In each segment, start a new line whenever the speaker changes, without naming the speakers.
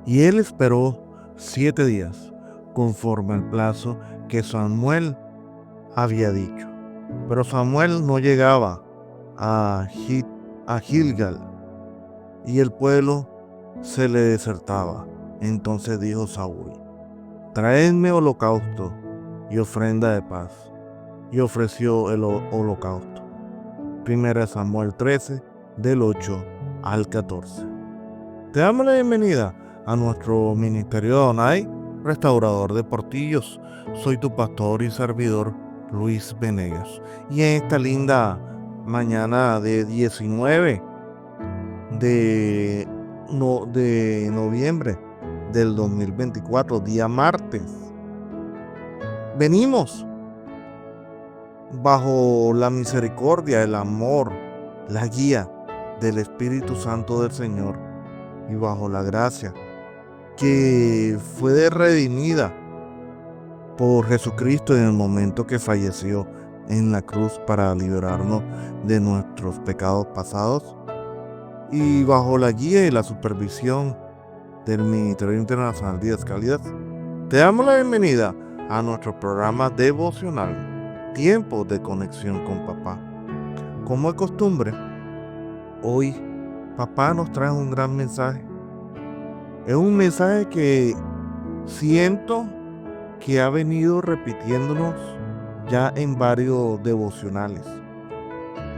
Y él esperó 7 días, conforme al plazo que Samuel había dicho. Pero Samuel no llegaba a Gilgal, y el pueblo se le desertaba. Entonces dijo Saúl: traedme holocausto y ofrenda de paz. Y ofreció el holocausto. Primera Samuel 13, del 8 al 14. Te damos la bienvenida a nuestro ministerio de Adonai, restaurador de portillos. Soy tu pastor y servidor, Luis Venegas. Y en esta linda mañana de 19 de noviembre del 2024, día martes, venimos bajo la misericordia, el amor, la guía del Espíritu Santo del Señor, y bajo la gracia que fue redimida por Jesucristo en el momento que falleció en la cruz para liberarnos de nuestros pecados pasados, y bajo la guía y la supervisión del Ministerio Internacional Días Cálidas, te damos la bienvenida a nuestro programa devocional, Tiempo de Conexión con Papá. Como es costumbre, hoy Papá nos trae un gran mensaje. Es un mensaje que siento que ha venido repitiéndonos ya en varios devocionales.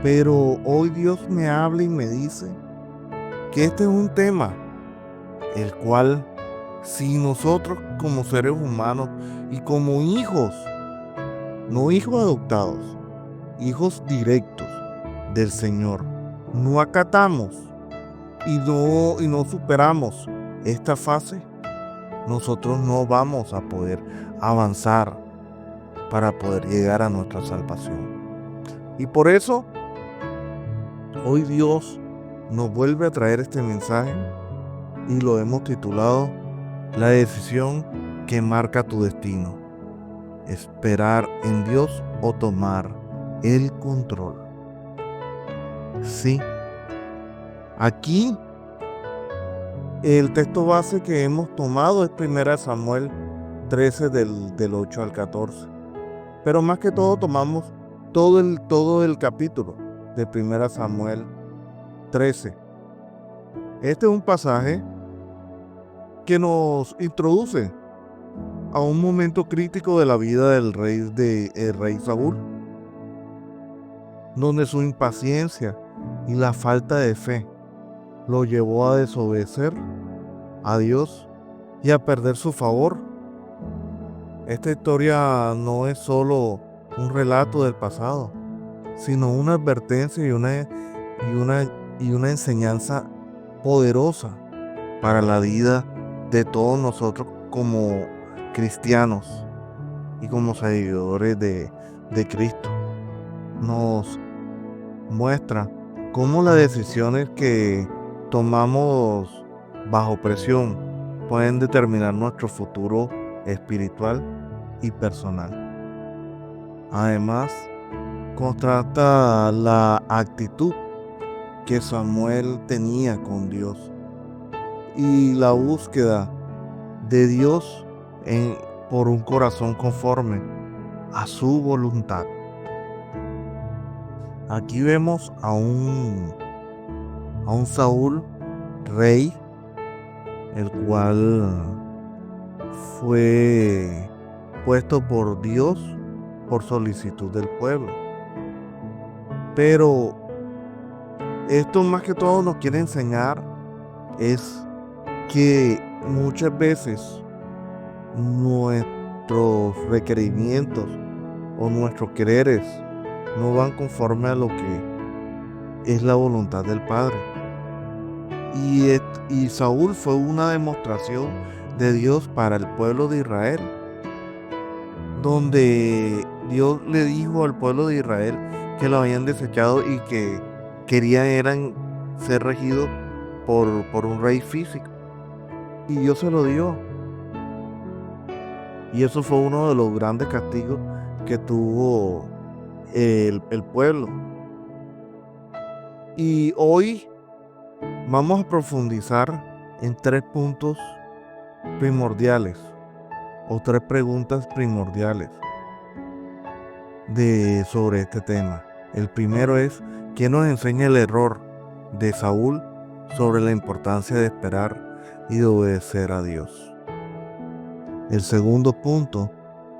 Pero hoy Dios me habla y me dice que este es un tema el cual, si nosotros como seres humanos y como hijos, no hijos adoptados, hijos directos del Señor, no acatamos y no superamos esta fase, nosotros no vamos a poder avanzar para poder llegar a nuestra salvación. Y por eso hoy Dios nos vuelve a traer este mensaje y lo hemos titulado La decisión que marca tu destino: esperar en Dios o tomar el control. Sí, aquí el texto base que hemos tomado es 1 Samuel 13 del 8 al 14. Pero más que todo tomamos todo el capítulo de 1 Samuel 13. Este es un pasaje que nos introduce a un momento crítico de la vida del rey Saúl, donde su impaciencia y la falta de fe lo llevó a desobedecer a Dios y a perder su favor. Esta historia no es solo un relato del pasado, sino una advertencia y una enseñanza poderosa para la vida de todos nosotros como cristianos y como seguidores de Cristo. Nos muestra cómo las decisiones que tomamos bajo presión pueden determinar nuestro futuro espiritual y personal. Además, contrasta la actitud que Samuel tenía con Dios y la búsqueda de Dios por un corazón conforme a su voluntad. Aquí vemos a un Saúl rey, el cual fue puesto por Dios por solicitud del pueblo. Pero esto más que todo nos quiere enseñar es que muchas veces nuestros requerimientos o nuestros quereres no van conforme a lo que es la voluntad del Padre. Y Saúl fue una demostración de Dios para el pueblo de Israel, donde Dios le dijo al pueblo de Israel que lo habían desechado y que querían ser regidos por un rey físico. Y Dios se lo dio. Y eso fue uno de los grandes castigos que tuvo el pueblo. Y hoy vamos a profundizar en 3 puntos primordiales o 3 preguntas primordiales sobre este tema. El primero es, ¿qué nos enseña el error de Saúl sobre la importancia de esperar y de obedecer a Dios? El segundo punto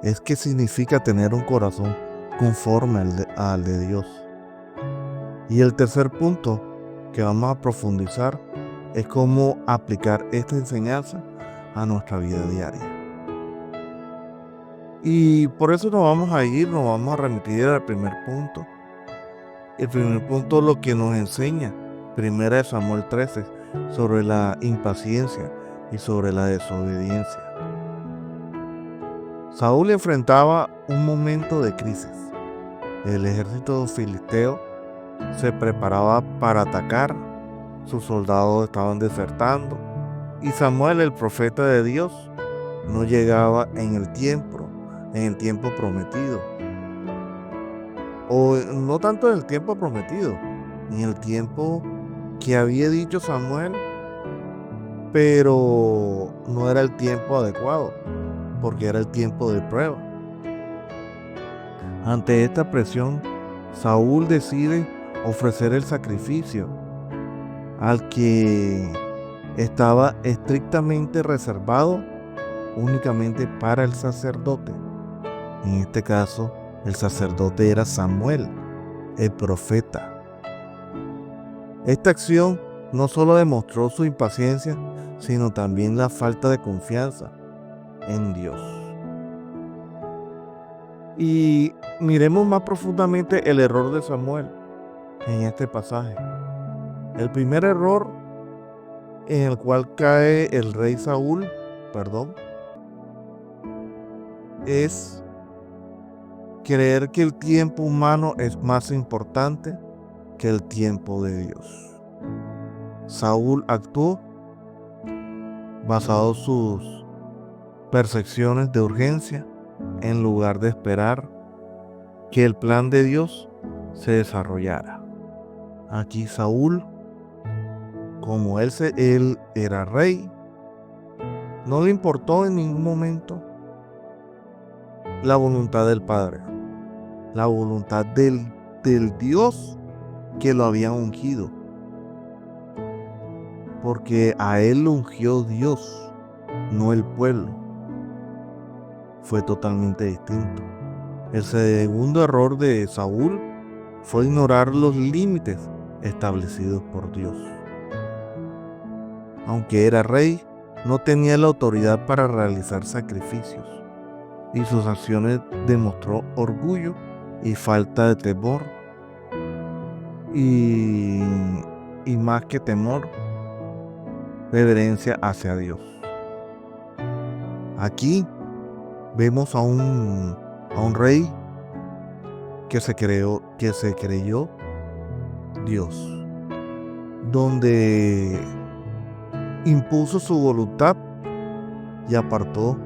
es, ¿qué significa tener un corazón conforme al de Dios? Y el tercer punto que vamos a profundizar es cómo aplicar esta enseñanza a nuestra vida diaria. Y por eso nos vamos a remitir al primer punto. El primer punto, lo que nos enseña 1 Samuel 13 sobre la impaciencia y sobre la desobediencia. Saúl enfrentaba un momento de crisis. El ejército filisteo se preparaba para atacar, sus soldados estaban desertando y Samuel, el profeta de Dios, no llegaba en el tiempo prometido. O no tanto en el tiempo prometido, ni el tiempo que había dicho Samuel, pero no era el tiempo adecuado, porque era el tiempo de prueba. Ante esta presión, Saúl decide ofrecer el sacrificio al que estaba estrictamente reservado únicamente para el sacerdote. En este caso, el sacerdote era Samuel, el profeta. Esta acción no solo demostró su impaciencia, sino también la falta de confianza en Dios. Y miremos más profundamente el error de Samuel en este pasaje. El primer error en el cual cae el rey Saúl, es creer que el tiempo humano es más importante que el tiempo de Dios. Saúl actuó basado en sus percepciones de urgencia en lugar de esperar que el plan de Dios se desarrollara. Aquí Saúl, como él era rey, no le importó en ningún momento la voluntad del Padre, la voluntad del Dios que lo había ungido, porque a él lo ungió Dios, no el pueblo. Fue totalmente distinto. El segundo error de Saúl fue ignorar los límites establecidos por Dios. Aunque era rey, no tenía la autoridad para realizar sacrificios, y sus acciones demostró orgullo y falta de temor, y más que temor, reverencia hacia Dios. Aquí vemos a un rey que se creyó Dios, donde impuso su voluntad y apartó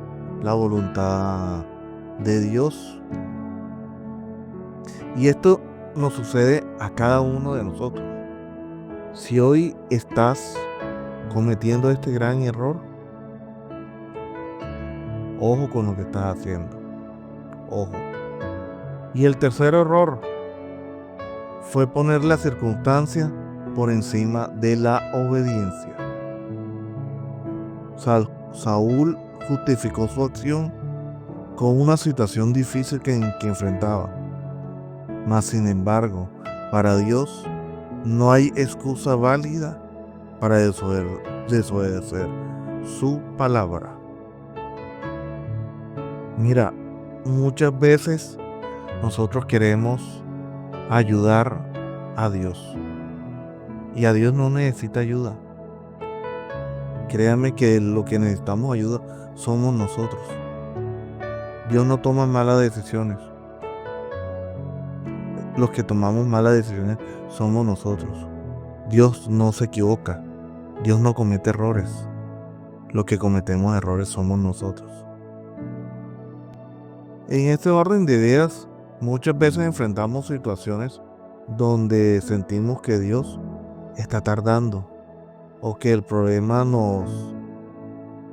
la voluntad de Dios. Y esto nos sucede a cada uno de nosotros. Si hoy estás cometiendo este gran error, ojo con lo que estás haciendo. Ojo. Y el tercer error fue poner la circunstancia por encima de la obediencia. Saúl justificó su acción con una situación difícil que enfrentaba. Mas, sin embargo, para Dios no hay excusa válida para desobedecer su palabra. Mira, muchas veces nosotros queremos ayudar a Dios y a Dios no necesita ayuda. Créame que lo que necesitamos ayuda somos nosotros. Dios no toma malas decisiones. Los que tomamos malas decisiones somos nosotros. Dios no se equivoca. Dios no comete errores. Los que cometemos errores somos nosotros. En este orden de ideas, muchas veces enfrentamos situaciones donde sentimos que Dios está tardando o que el problema nos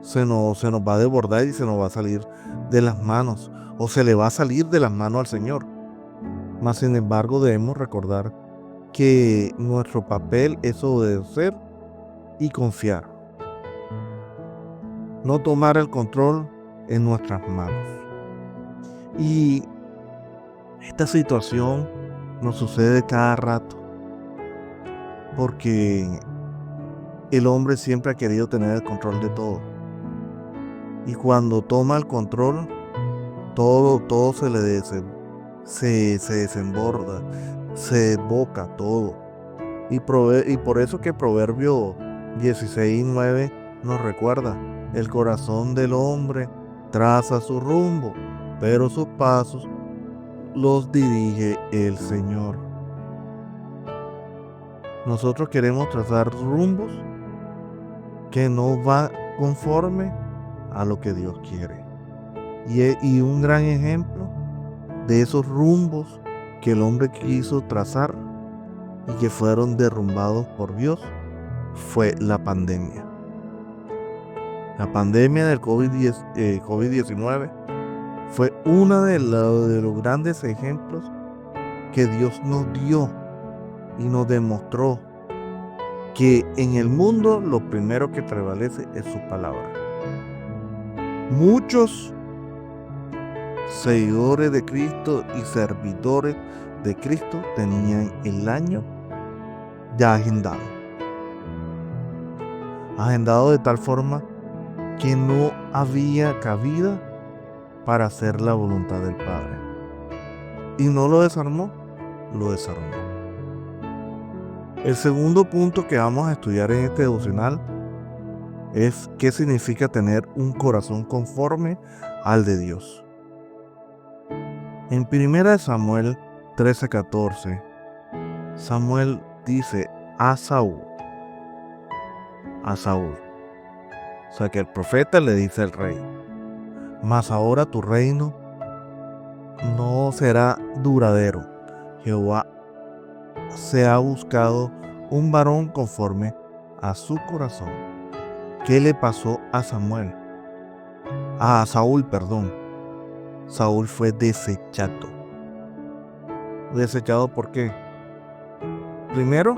se nos va a desbordar y se nos va a salir de las manos, o se le va a salir de las manos al Señor. Mas sin embargo debemos recordar que nuestro papel es obedecer y confiar, no tomar el control en nuestras manos. Y esta situación nos sucede cada rato, porque el hombre siempre ha querido tener el control de todo. Y cuando toma el control, todo se se desemborda, se desboca todo. Y por eso que Proverbio 16:9 nos recuerda: el corazón del hombre traza su rumbo, pero sus pasos los dirige el Señor. Nosotros queremos trazar rumbos que no va conforme a lo que Dios quiere. Y un gran ejemplo de esos rumbos que el hombre quiso trazar y que fueron derrumbados por Dios fue la pandemia. La pandemia del COVID-19 fue uno de los grandes ejemplos que Dios nos dio y nos demostró que en el mundo lo primero que prevalece es su palabra. Muchos seguidores de Cristo y servidores de Cristo tenían el año ya agendado de tal forma que no había cabida para hacer la voluntad del Padre. Y no lo desarmó, lo desarmó. El segundo punto que vamos a estudiar en este devocional es qué significa tener un corazón conforme al de Dios. En 1 Samuel 13:14, Samuel dice a Saúl. O sea que el profeta le dice al rey: mas ahora tu reino no será duradero. Jehová se ha buscado un varón conforme a su corazón. ¿Qué le pasó a Saúl? Saúl fue desechado. ¿Desechado por qué? Primero,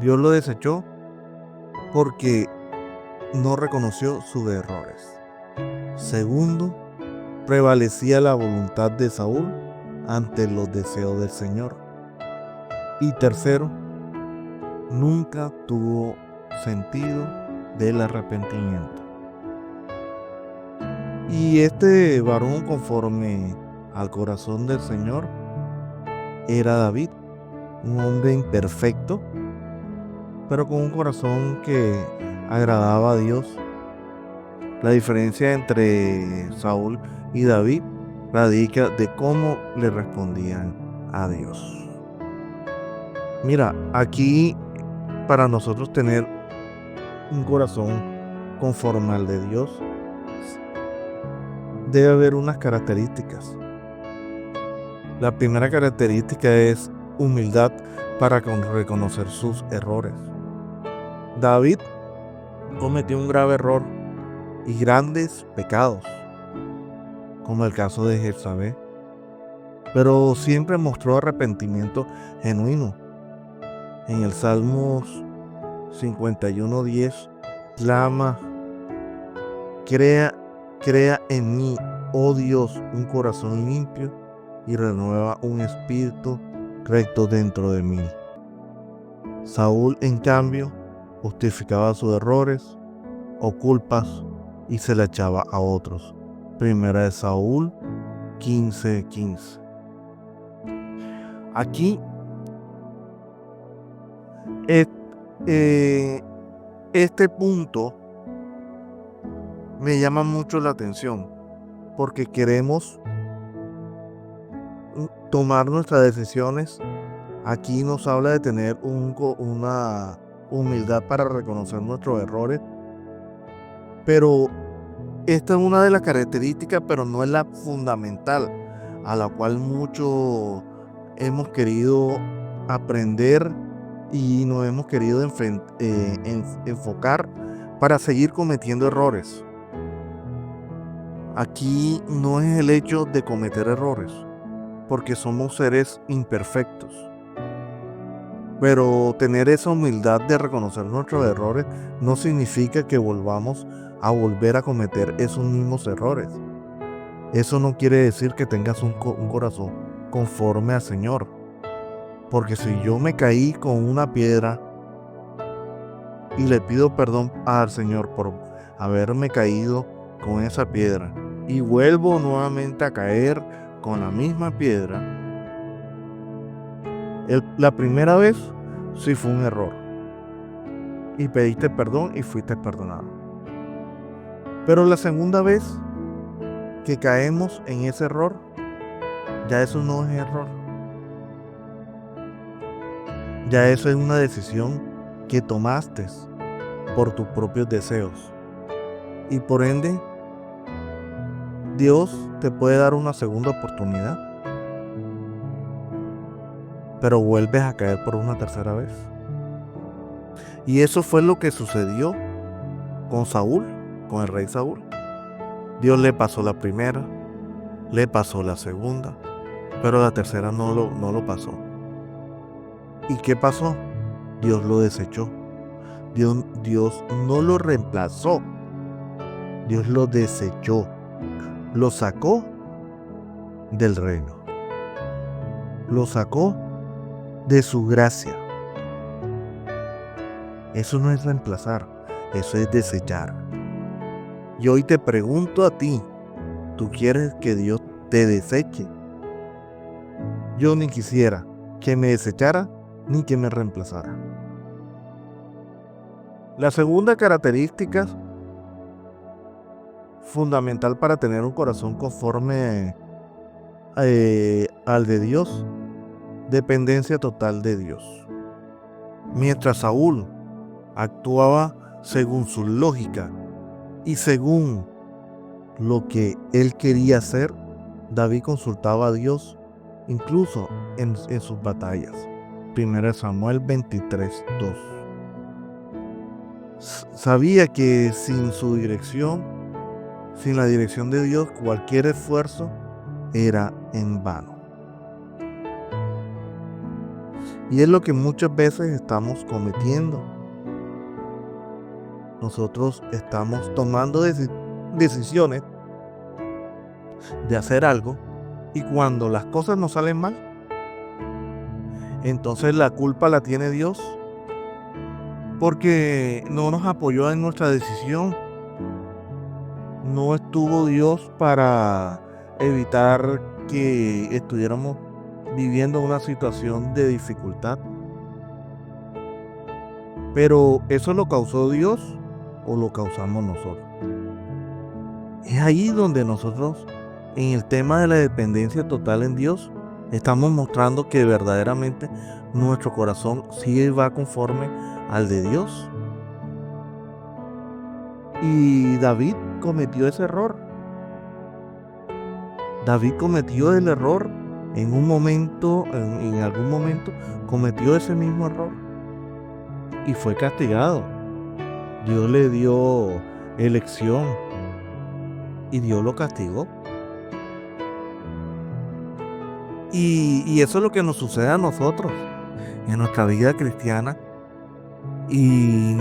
Dios lo desechó porque no reconoció sus errores. Segundo, prevalecía la voluntad de Saúl ante los deseos del Señor. Y tercero, nunca tuvo sentido del arrepentimiento. Y este varón conforme al corazón del Señor era David, un hombre imperfecto, pero con un corazón que agradaba a Dios. La diferencia entre Saúl y David radica de cómo le respondían a Dios. Mira, aquí para nosotros tener un corazón conforme al de Dios, debe haber unas características. La primera característica es humildad para reconocer sus errores. David cometió un grave error y grandes pecados, como el caso de Jezabel, pero siempre mostró arrepentimiento genuino. En el Salmos 51:10 clama: crea en mí, oh Dios, un corazón limpio y renueva un espíritu recto dentro de mí. Saúl, en cambio, justificaba sus errores o culpas y se la echaba a otros. Primera de Saúl 15:15. Aquí este punto me llama mucho la atención porque queremos tomar nuestras decisiones. Aquí nos habla de tener una humildad para reconocer nuestros errores, pero esta es una de las características, pero no es la fundamental a la cual muchos hemos querido aprender y nos hemos querido enfocar para seguir cometiendo errores. Aquí no es el hecho de cometer errores, porque somos seres imperfectos. Pero tener esa humildad de reconocer nuestros errores no significa que volvamos a volver a cometer esos mismos errores. Eso no quiere decir que tengas un corazón conforme al Señor. Porque si yo me caí con una piedra y le pido perdón al Señor por haberme caído con esa piedra y vuelvo nuevamente a caer con la misma piedra, la primera vez sí fue un error y pediste perdón y fuiste perdonado. Pero la segunda vez que caemos en ese error, ya eso no es error. Ya eso es una decisión que tomaste por tus propios deseos. Y por ende, Dios te puede dar una segunda oportunidad, pero vuelves a caer por una tercera vez. Y eso fue lo que sucedió con Saúl, con el rey Saúl. Dios le pasó la primera, le pasó la segunda, pero la tercera no lo pasó. ¿Y qué pasó? Dios lo desechó. Dios no lo reemplazó. Dios lo desechó. Lo sacó del reino. Lo sacó de su gracia. Eso no es reemplazar, eso es desechar. Y hoy te pregunto a ti, ¿tú quieres que Dios te deseche? Yo ni quisiera que me desechara ni que me reemplazara. La segunda característica fundamental para tener un corazón conforme al de Dios, dependencia total de Dios. Mientras Saúl actuaba según su lógica y según lo que él quería hacer, David consultaba a Dios incluso en sus batallas. 1 Samuel 23:2. Sabía que sin su dirección, sin la dirección de Dios, cualquier esfuerzo era en vano. Y es lo que muchas veces estamos cometiendo. Nosotros estamos tomando decisiones de hacer algo y cuando las cosas nos salen mal, entonces la culpa la tiene Dios porque no nos apoyó en nuestra decisión. No estuvo Dios para evitar que estuviéramos viviendo una situación de dificultad. Pero ¿eso lo causó Dios o lo causamos nosotros? Es ahí donde nosotros, en el tema de la dependencia total en Dios, estamos mostrando que verdaderamente nuestro corazón sí va conforme al de Dios. Y David cometió ese error. David cometió el error en un momento, en algún momento, cometió ese mismo error y fue castigado. Dios le dio elección y Dios lo castigó. Y eso es lo que nos sucede a nosotros en nuestra vida cristiana y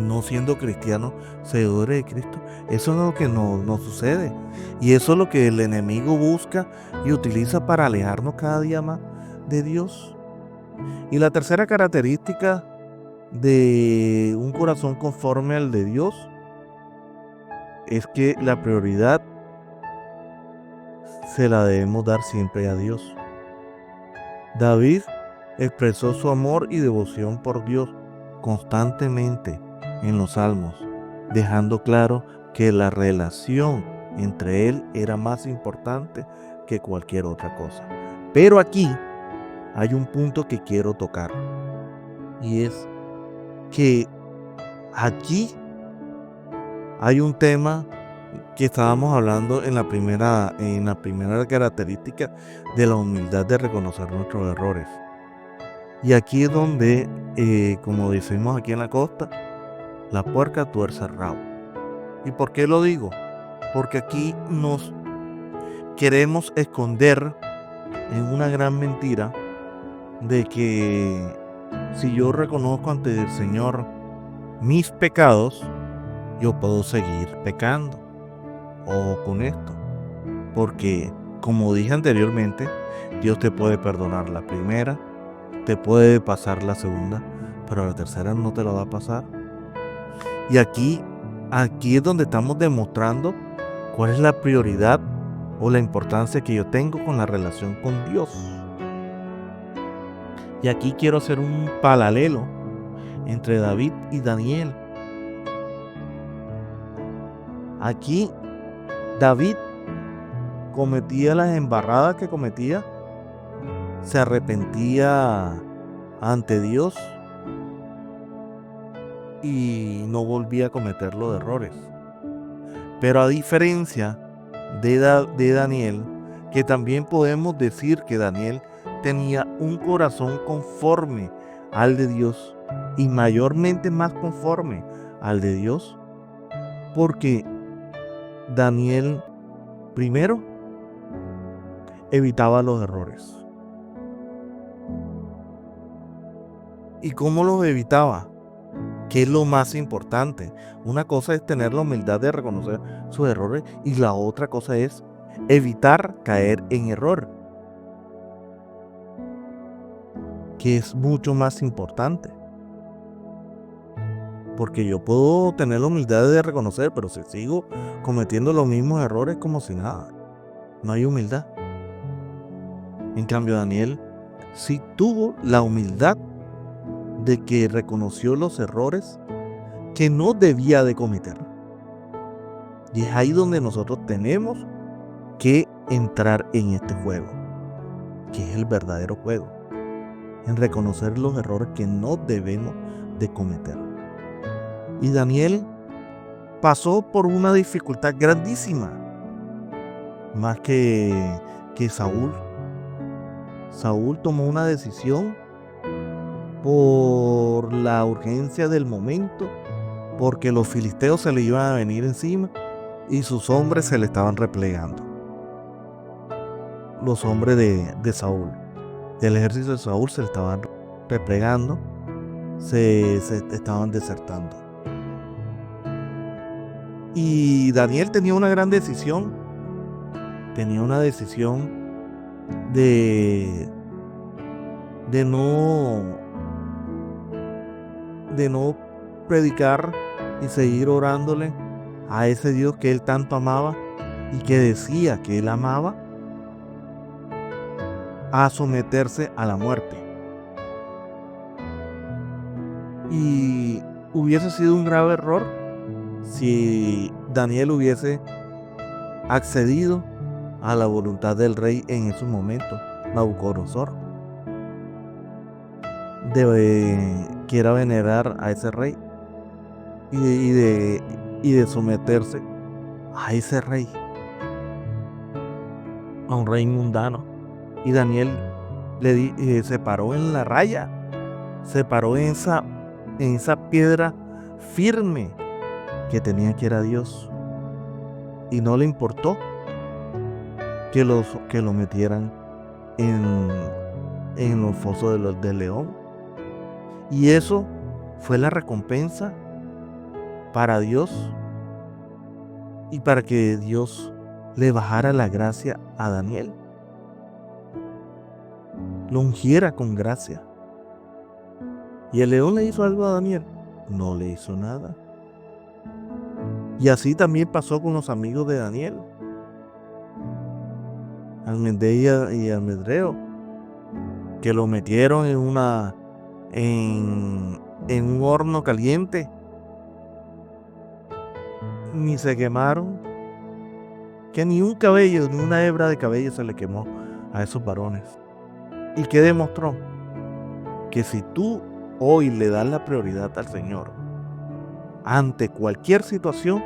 no siendo cristianos, seguidores de Cristo. Eso es lo que nos sucede y eso es lo que el enemigo busca y utiliza para alejarnos cada día más de Dios. Y la tercera característica de un corazón conforme al de Dios es que la prioridad se la debemos dar siempre a Dios. David expresó su amor y devoción por Dios constantemente en los salmos, dejando claro que la relación entre él era más importante que cualquier otra cosa. Pero aquí hay un punto que quiero tocar y es que aquí hay un tema que estábamos hablando en la primera característica de la humildad de reconocer nuestros errores. Y aquí es donde, como decimos aquí en la costa, la puerca tuerce el rabo. ¿Y por qué lo digo? Porque aquí nos queremos esconder en una gran mentira de que si yo reconozco ante el Señor mis pecados, yo puedo seguir pecando. Ojo con esto, porque como dije anteriormente, Dios te puede perdonar la primera, te puede pasar la segunda, pero la tercera no te la va a pasar. Y aquí es donde estamos demostrando cuál es la prioridad o la importancia que yo tengo con la relación con Dios. Y aquí quiero hacer un paralelo entre David y Daniel. Aquí David cometía las embarradas que cometía, se arrepentía ante Dios y no volvía a cometer los errores. Pero a diferencia de Daniel, que también podemos decir que Daniel tenía un corazón conforme al de Dios y mayormente más conforme al de Dios, porque Daniel primero evitaba los errores. ¿Y cómo los evitaba? ¿Qué es lo más importante? Una cosa es tener la humildad de reconocer sus errores y la otra cosa es evitar caer en error, que es mucho más importante. Porque yo puedo tener la humildad de reconocer, pero si sigo cometiendo los mismos errores como si nada, no hay humildad. En cambio, Daniel sí tuvo la humildad de que reconoció los errores que no debía de cometer. Y es ahí donde nosotros tenemos que entrar en este juego, que es el verdadero juego, en reconocer los errores que no debemos de cometer. Y Daniel pasó por una dificultad grandísima, más que Saúl. Saúl tomó una decisión por la urgencia del momento, porque los filisteos se le iban a venir encima y sus hombres se le estaban replegando. Los hombres de Saúl, del ejército de Saúl, se le estaban replegando, se estaban desertando. Y Daniel tenía una gran decisión. Tenía una decisión de no predicar y seguir orándole a ese Dios que él tanto amaba y que decía que él amaba, a someterse a la muerte. Y hubiese sido un grave error si Daniel hubiese accedido a la voluntad del rey en esos momentos, Nabucodonosor, de quiera venerar a ese rey y de someterse a ese rey, a un rey mundano. Y Daniel se paró en la raya, se paró en esa piedra firme que tenía, que era Dios, y no le importó que lo metieran en los fosos del león. Y eso fue la recompensa para Dios y para que Dios le bajara la gracia a Daniel, lo ungiera con gracia. ¿Y el león le hizo algo a Daniel? No le hizo nada. Y así también pasó con los amigos de Daniel, Almendea y Almedreo, que lo metieron en un horno caliente. Ni se quemaron, que ni un cabello, ni una hebra de cabello se le quemó a esos varones. ¿Y qué demostró? Que si tú hoy le das la prioridad al Señor ante cualquier situación,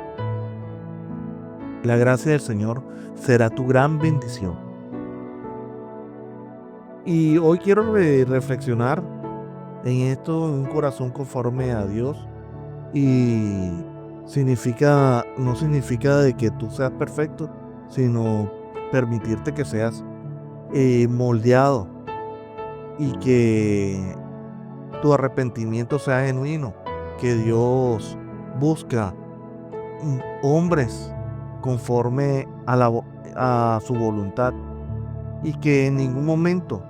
la gracia del Señor será tu gran bendición. Y hoy quiero reflexionar en esto, en un corazón conforme a Dios, Y no significa de que tú seas perfecto, sino permitirte que seas moldeado y que tu arrepentimiento sea genuino, que Dios busca hombres conforme a su voluntad y que en ningún momento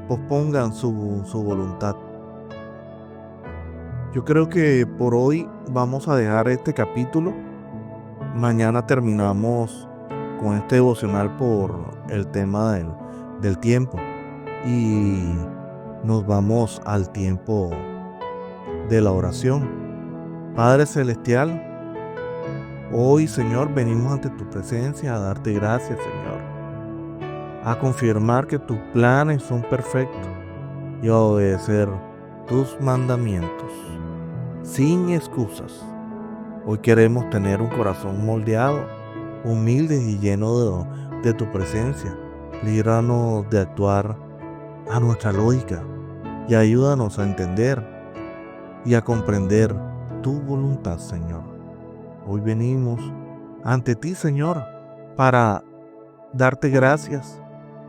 pospongan su voluntad. Yo creo que por hoy vamos a dejar este capítulo. Mañana terminamos con este devocional por el tema del tiempo y nos vamos al tiempo de la oración. Padre Celestial, hoy, Señor, venimos ante tu presencia a darte gracias, Señor, a confirmar que tus planes son perfectos y a obedecer tus mandamientos sin excusas. Hoy queremos tener un corazón moldeado, humilde y lleno de tu presencia. Líbranos de actuar a nuestra lógica y ayúdanos a entender y a comprender tu voluntad, Señor. Hoy venimos ante ti, Señor, para darte gracias,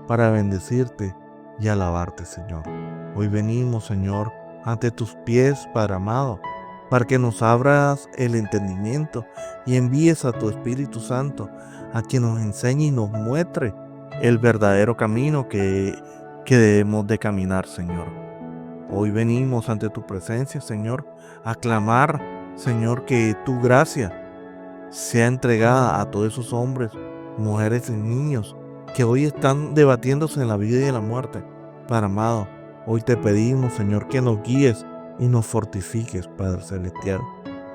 para bendecirte y alabarte, Señor. Hoy venimos, Señor, ante tus pies, Padre amado, para que nos abras el entendimiento y envíes a tu Espíritu Santo a quien nos enseñe y nos muestre el verdadero camino que debemos de caminar, Señor. Hoy venimos ante tu presencia, Señor, a clamar, Señor, que tu gracia sea entregada a todos esos hombres, mujeres y niños que hoy están debatiéndose en la vida y en la muerte. Padre amado, hoy te pedimos, Señor, que nos guíes y nos fortifiques, Padre Celestial.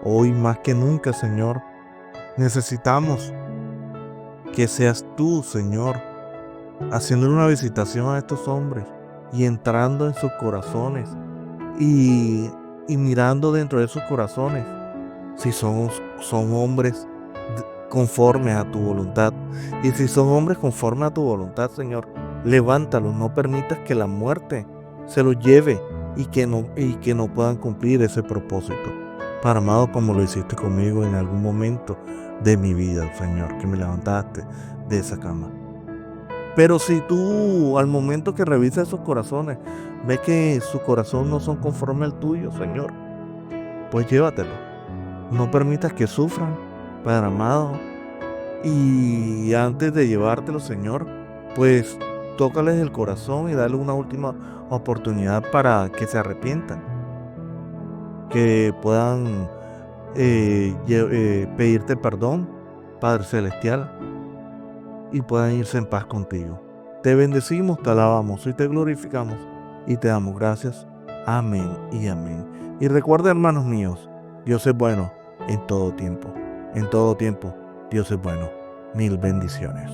Hoy más que nunca, Señor, necesitamos que seas tú, Señor, haciendo una visitación a estos hombres y entrando en sus corazones y mirando dentro de sus corazones si son hombres conformes a tu voluntad. Y si son hombres conformes a tu voluntad, Señor, levántalos, no permitas que la muerte se los lleve y que no puedan cumplir ese propósito. Padre amado, como lo hiciste conmigo en algún momento de mi vida, Señor, que me levantaste de esa cama. Pero si tú al momento que revisas esos corazones ves que su corazón no son conforme al tuyo, Señor, pues llévatelo. No permitas que sufran, Padre amado. Y antes de llevártelo, Señor, pues tócales el corazón y dale una última oportunidad para que se arrepientan, que puedan pedirte perdón, Padre Celestial, y puedan irse en paz contigo. Te bendecimos, te alabamos y te glorificamos y te damos gracias. Amén y amén. Y recuerda, hermanos míos, Dios es bueno en todo tiempo. En todo tiempo, Dios es bueno. Mil bendiciones.